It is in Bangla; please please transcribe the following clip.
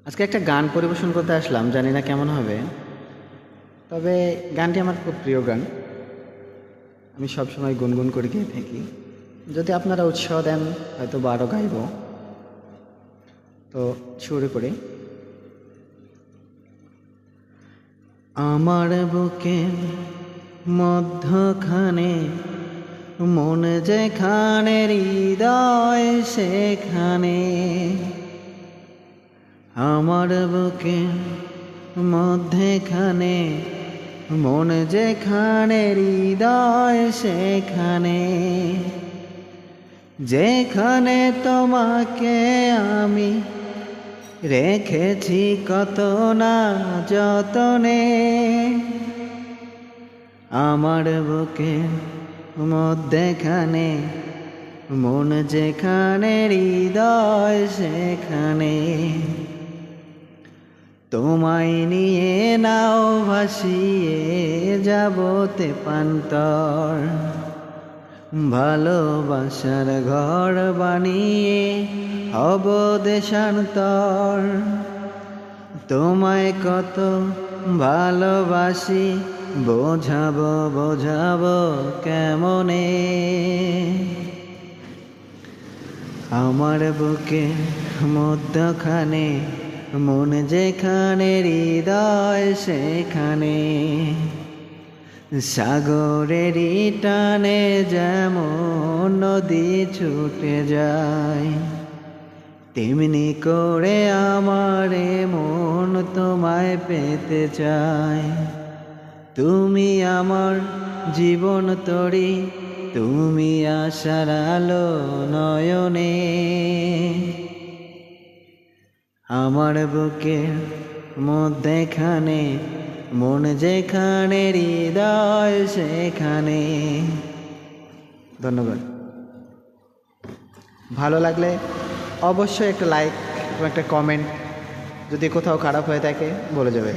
আজকে একটা গান পরিবেশন করতে আসলাম, জানি না কেমন হবে। তবে গানটি আমার খুব প্রিয় গান, আমি সবসময় গুনগুন করে গেয়ে থাকি। যদি আপনারা উৎসাহ দেন হয়তো আরও গাইব। তো শুরু করি। আমার বুকের মধ্যখানে মন যেখানে, হৃদয় সেখানে। আমার বুকের মধ্যেখানে মন যেখানে, হৃদয় সেখানে। যেখানে তোমাকে আমি রেখেছি কত না যতনে। আমার বুকের মধ্যেখানে মন যেখানে, হৃদয় সেখানে। তোমায় নিয়ে নাও ভাসিয়ে যাবতে পান্তর, ভালোবাসার ঘর বানিয়ে হব দেশান্তর। তোমায় কত ভালোবাসি বোঝাবো বোঝাবো কেমনে। আমার বুকে মধ্যখানে মন যেখানে, হৃদয় সেখানে। সাগরেরই টানে যেমন নদী ছুটে যায়, তেমনি করে আমার মন তোমায় পেতে চায়। তুমি আমার জীবন তরি, তুমি আশার আলো নয়নে। আমার বুকের মধ্যেখানে মন যেখানে, হৃদয় সেখানে। ধন্যবাদ। ভালো লাগলে অবশ্যই একটা লাইক এবং একটা কমেন্ট, যদি কোথাও খারাপ হয়ে থাকে বলে যাবে।